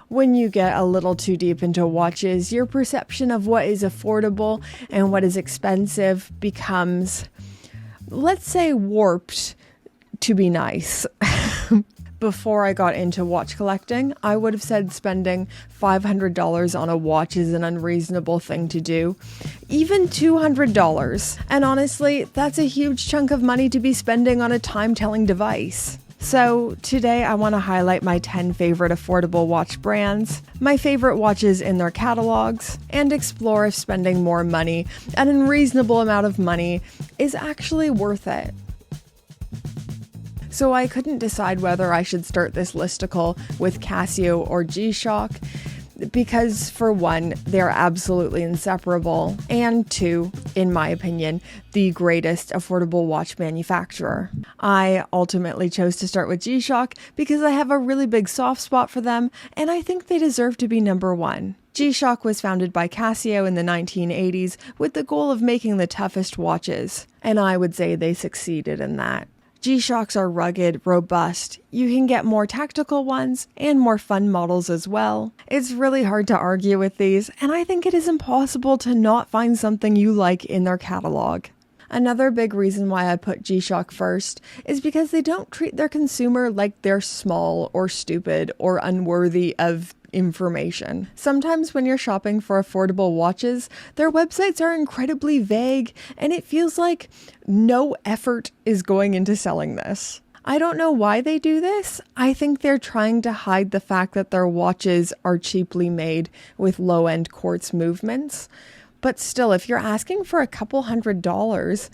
When you get a little too deep into watches, your perception of what is affordable and what is expensive becomes, let's say, warped to be nice. Before I got into watch collecting, I would have said spending $500 on a watch is an unreasonable thing to do. Even $200. And honestly, that's a huge chunk of money to be spending on a time-telling device. So today I want to highlight my 10 favorite affordable watch brands, my favorite watches in their catalogs, and explore if spending more money, an unreasonable amount of money, is actually worth it. So I couldn't decide whether I should start this listicle with Casio or G-Shock, because for one, they're absolutely inseparable, and two, in my opinion, the greatest affordable watch manufacturer. I ultimately chose to start with G-Shock because I have a really big soft spot for them, and I think they deserve to be number one. G-Shock was founded by Casio in the 1980s with the goal of making the toughest watches, and I would say they succeeded in that. G-Shocks are rugged, robust. You can get more tactical ones and more fun models as well. It's really hard to argue with these, and I think it is impossible to not find something you like in their catalog. Another big reason why I put G-Shock first is because they don't treat their consumer like they're small or stupid or unworthy of information. Sometimes when you're shopping for affordable watches, their websites are incredibly vague, and it feels like no effort is going into selling this. I don't know why they do this. I think they're trying to hide the fact that their watches are cheaply made with low-end quartz movements. But still, if you're asking for a couple $100s,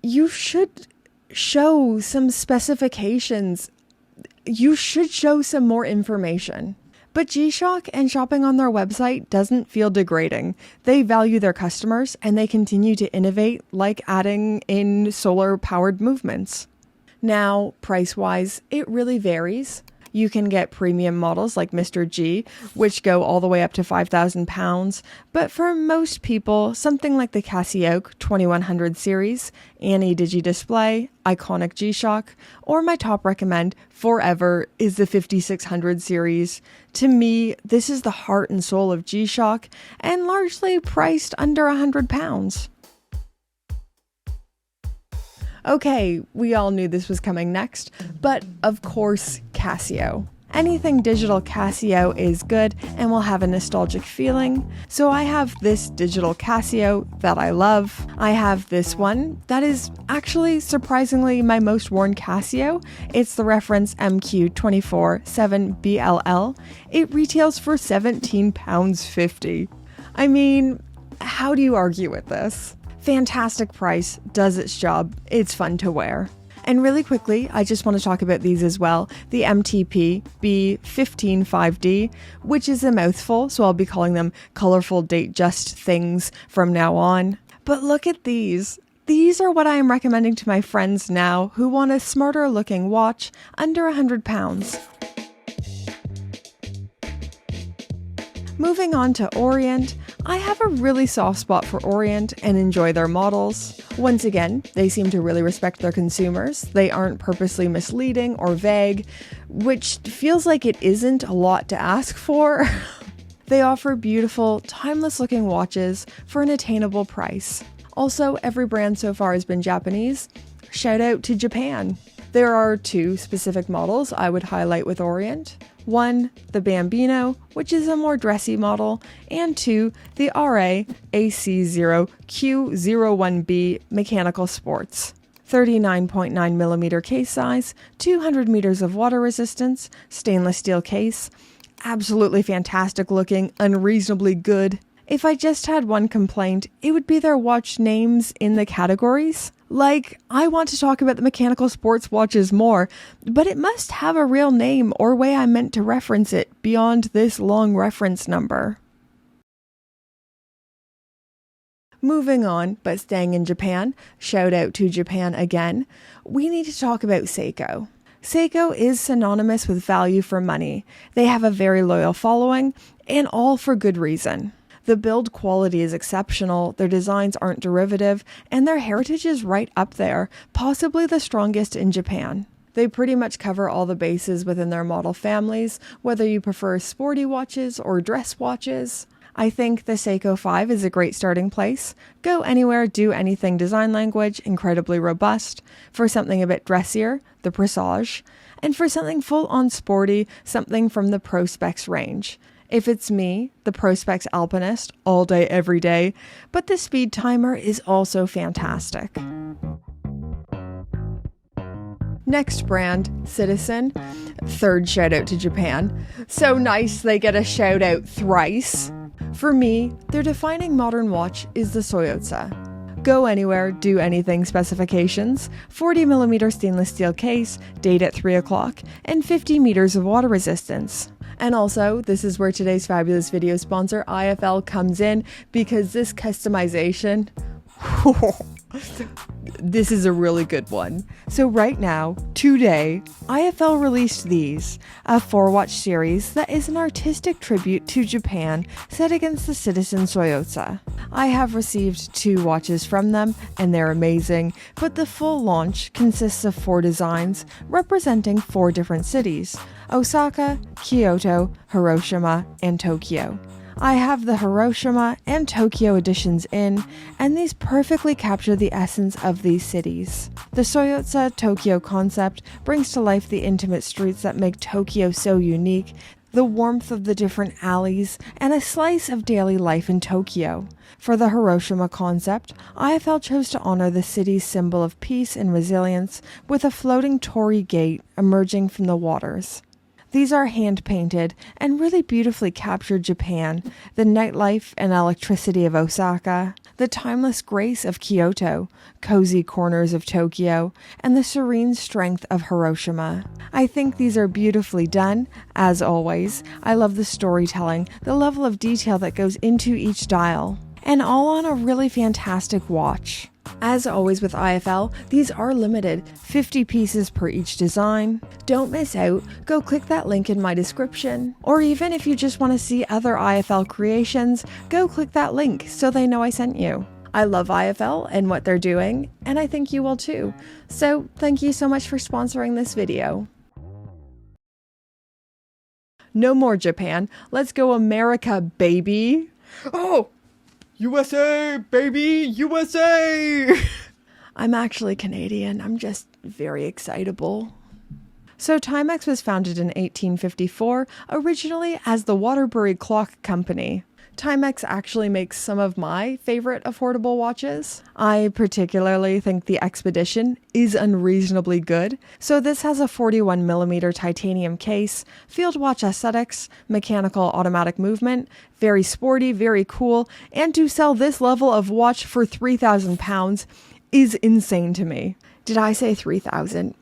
you should show some specifications. You should show some more information. But G-Shock and shopping on their website doesn't feel degrading. They value their customers and they continue to innovate, like adding in solar-powered movements. Now, price-wise, it really varies. You can get premium models like Mr. G, which go all the way up to £5,000, but for most people, something like the Casio 2100 series, Annie Digi-Display, iconic G-Shock, or my top recommend forever is the 5600 series. To me, this is the heart and soul of G-Shock, and largely priced under £100. Okay, we all knew this was coming next, but of course, Casio. Anything digital Casio is good and will have a nostalgic feeling. So I have this digital Casio that I love. I have this one that is actually surprisingly my most worn Casio. It's the reference MQ247BLL. It retails for £17.50. I mean, how do you argue with this? Fantastic price, does its job, it's fun to wear. And really quickly, I just want to talk about these as well. The MTP B155D, which is a mouthful, so I'll be calling them colorful date just things from now on. But look at these. These are what I am recommending to my friends now who want a smarter looking watch under £100. Moving on to Orient, I have a really soft spot for Orient and enjoy their models. Once again, they seem to really respect their consumers. They aren't purposely misleading or vague, which feels like it isn't a lot to ask for. They offer beautiful, timeless-looking watches for an attainable price. Also, every brand so far has been Japanese. Shout out to Japan. There are two specific models I would highlight with Orient. One, the Bambino, which is a more dressy model, and two, the RA AC0Q01B Mechanical Sports. 39.9mm case size, 200 meters of water resistance, stainless steel case. Absolutely fantastic looking, unreasonably good. If I just had one complaint, it would be their watch names in the categories. Like, I want to talk about the mechanical sports watches more, but it must have a real name or way I'm meant to reference it beyond this long reference number. Moving on, but staying in Japan, shout out to Japan again, we need to talk about Seiko. Seiko is synonymous with value for money. They have a very loyal following, and all for good reason. The build quality is exceptional, their designs aren't derivative, and their heritage is right up there, possibly the strongest in Japan. They pretty much cover all the bases within their model families, whether you prefer sporty watches or dress watches. I think the Seiko 5 is a great starting place. Go anywhere, do anything design language, incredibly robust. For something a bit dressier, the Presage. And for something full-on sporty, something from the Prospex range. If it's me, the Prospex Alpinist, all day, every day. But the Speed Timer is also fantastic. Next brand, Citizen. Third shout out to Japan. So nice they get a shout out thrice. For me, their defining modern watch is the Soyotsa. Go anywhere, do anything specifications, 40mm stainless steel case, date at 3 o'clock, and 50 meters of water resistance. And also, this is where today's fabulous video sponsor, IFL, comes in, because this customization, this is a really good one. So right now, today, IFL released these, a 4-watch series that is an artistic tribute to Japan set against the Citizen Soyotsa. I have received 2 watches from them, and they're amazing, but the full launch consists of 4 designs representing 4 different cities: Osaka, Kyoto, Hiroshima, and Tokyo. I have the Hiroshima and Tokyo editions in, and these perfectly capture the essence of these cities. The Soyotsa Tokyo concept brings to life the intimate streets that make Tokyo so unique, the warmth of the different alleys, and a slice of daily life in Tokyo. For the Hiroshima concept, IFL chose to honor the city's symbol of peace and resilience with a floating torii gate emerging from the waters. These are hand-painted and really beautifully capture Japan, the nightlife and electricity of Osaka, the timeless grace of Kyoto, cozy corners of Tokyo, and the serene strength of Hiroshima. I think these are beautifully done, as always. I love the storytelling, the level of detail that goes into each dial, and all on a really fantastic watch. As always with IFL, these are limited, 50 pieces per each design. Don't miss out, go click that link in my description. Or even if you just want to see other IFL creations, go click that link so they know I sent you. I love IFL and what they're doing, and I think you will too. So thank you so much for sponsoring this video. No more Japan, let's go America, baby! Oh! USA, baby, USA! I'm actually Canadian. I'm just very excitable. So Timex was founded in 1854, originally as the Waterbury Clock Company. Timex actually makes some of my favorite affordable watches. I particularly think the Expedition is unreasonably good. So this has a 41mm titanium case, field watch aesthetics, mechanical automatic movement, very sporty, very cool, and to sell this level of watch for £3,000 is insane to me. Did I say 3,000?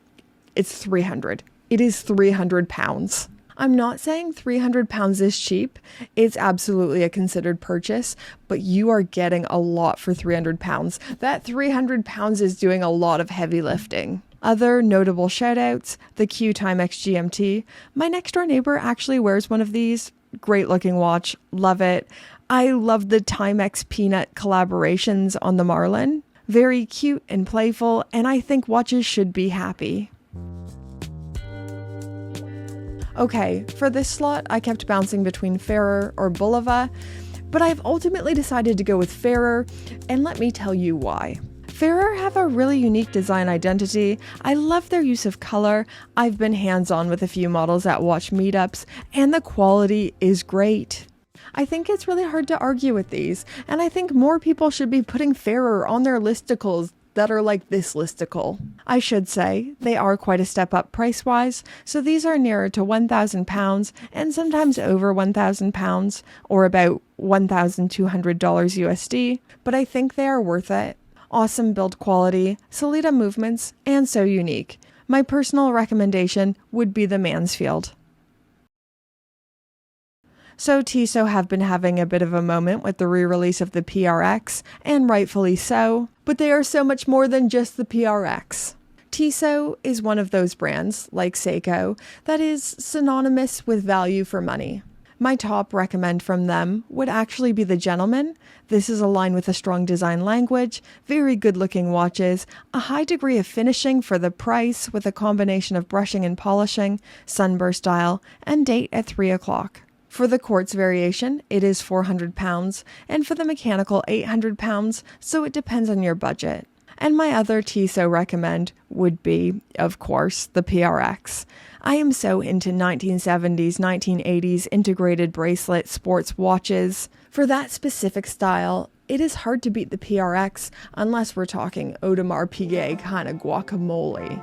It's 300. It is £300. I'm not saying £300 is cheap. It's absolutely a considered purchase, but you are getting a lot for £300. That £300 is doing a lot of heavy lifting. Other notable shoutouts, the Q Timex GMT. My next door neighbor actually wears one of these. Great looking watch. Love it. I love the Timex Peanut collaborations on the Marlin. Very cute and playful, and I think watches should be happy. Okay, for this slot, I kept bouncing between Ferrer or Bulova, but I've ultimately decided to go with Ferrer, and let me tell you why. Ferrer have a really unique design identity. I love their use of color. I've been hands-on with a few models at watch meetups, and the quality is great. I think it's really hard to argue with these, and I think more people should be putting Ferrer on their listicles that are like this listicle. I should say, they are quite a step up price-wise, so these are nearer to £1,000 and sometimes over £1,000, or about $1,200 USD, but I think they are worth it. Awesome build quality, Solita movements, and so unique. My personal recommendation would be the Mansfield. So Tissot have been having a bit of a moment with the re-release of the PRX, and rightfully so, but they are so much more than just the PRX. Tissot is one of those brands, like Seiko, that is synonymous with value for money. My top recommend from them would actually be the Gentleman. This is a line with a strong design language, very good looking watches, a high degree of finishing for the price with a combination of brushing and polishing, sunburst dial, and date at 3 o'clock. For the quartz variation, it is £400, and for the mechanical £800, so it depends on your budget. And my other Tissot recommend would be, of course, the PRX. I am so into 1970s, 1980s integrated bracelet sports watches. For that specific style, it is hard to beat the PRX unless we're talking Audemars Piguet kind of guacamole.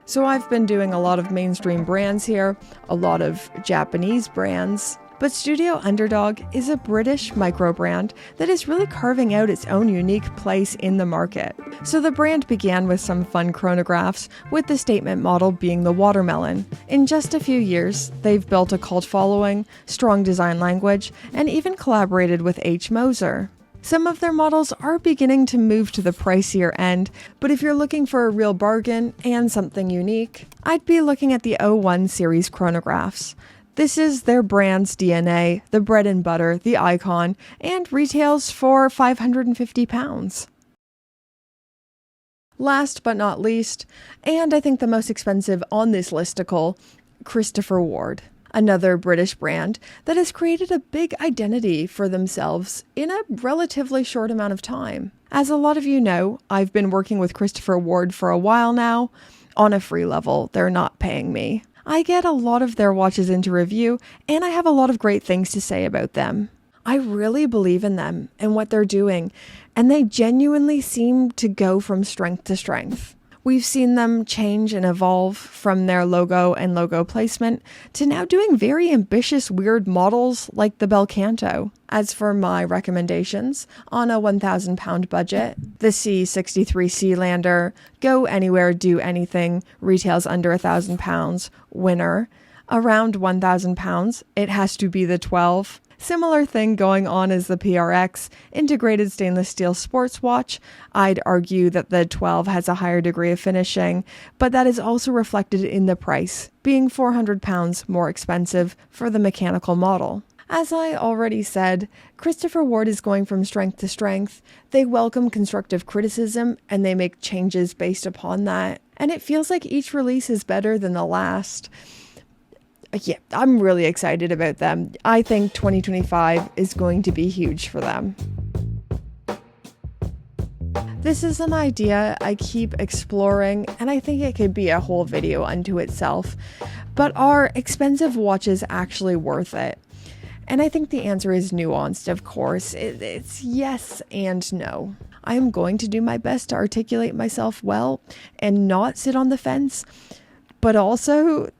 So I've been doing a lot of mainstream brands here, a lot of Japanese brands, but Studio Underdog is a British micro brand that is really carving out its own unique place in the market. So the brand began with some fun chronographs, with the statement model being the watermelon. In just a few years, they've built a cult following, strong design language, and even collaborated with H. Moser. Some of their models are beginning to move to the pricier end, but if you're looking for a real bargain and something unique, I'd be looking at the 01 series chronographs. This is their brand's DNA, the bread and butter, the icon, and retails for £550. Last but not least, and I think the most expensive on this listicle, Christopher Ward. Another British brand that has created a big identity for themselves in a relatively short amount of time. As a lot of you know, I've been working with Christopher Ward for a while now. On a free level, they're not paying me. I get a lot of their watches into review, and I have a lot of great things to say about them. I really believe in them and what they're doing, and they genuinely seem to go from strength to strength. We've seen them change and evolve from their logo and logo placement to now doing very ambitious, weird models like the Bel Canto. As for my recommendations, on a £1,000 budget, the C63 Sealander, go anywhere, do anything, retails under £1,000, winner. Around £1,000, it has to be the 12. Similar thing going on as the PRX, integrated stainless steel sports watch. I'd argue that the 12 has a higher degree of finishing, but that is also reflected in the price, being £400 more expensive for the mechanical model. As I already said, Christopher Ward is going from strength to strength. They welcome constructive criticism and they make changes based upon that. And it feels like each release is better than the last. Yeah, I'm really excited about them. I think 2025 is going to be huge for them. This is an idea I keep exploring, and I think it could be a whole video unto itself. But are expensive watches actually worth it? And I think the answer is nuanced, of course. It's yes and no. I'm going to do my best to articulate myself well and not sit on the fence, but also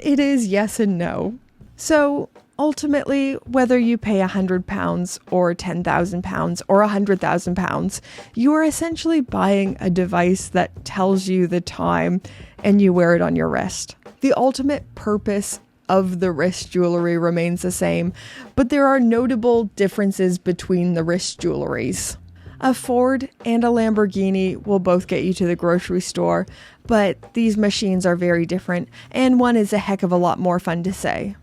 it is yes and no. So ultimately, whether you pay £100 or £10,000 or £100,000, you are essentially buying a device that tells you the time and you wear it on your wrist. The ultimate purpose of the wrist jewelry remains the same, but there are notable differences between the wrist jewelries. A Ford and a Lamborghini will both get you to the grocery store, but these machines are very different, and one is a heck of a lot more fun to say.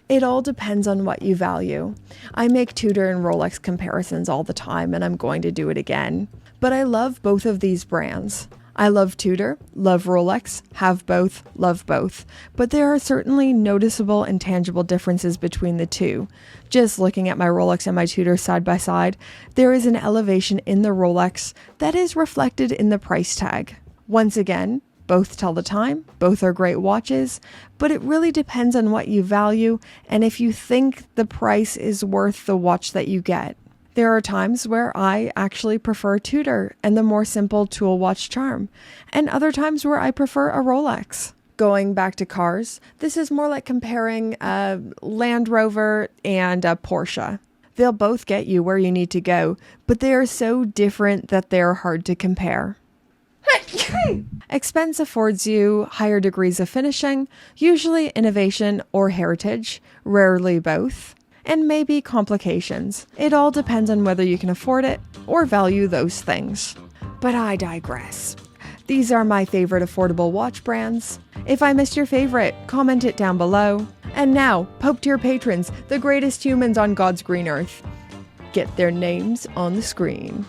It all depends on what you value. I make Tudor and Rolex comparisons all the time, and I'm going to do it again. But I love both of these brands. I love Tudor, love Rolex, have both, love both. But there are certainly noticeable and tangible differences between the two. Just looking at my Rolex and my Tudor side by side, there is an elevation in the Rolex that is reflected in the price tag. Once again, both tell the time, both are great watches, but it really depends on what you value and if you think the price is worth the watch that you get. There are times where I actually prefer Tudor and the more simple tool watch charm, and other times where I prefer a Rolex. Going back to cars, this is more like comparing a Land Rover and a Porsche. They'll both get you where you need to go, but they are so different that they're hard to compare. Expense affords you higher degrees of finishing, usually innovation or heritage, rarely both, and maybe complications. It all depends on whether you can afford it or value those things. But I digress. These are my favorite affordable watch brands. If I missed your favorite, comment it down below. And now, Pope tier patrons, the greatest humans on God's green earth. Get their names on the screen.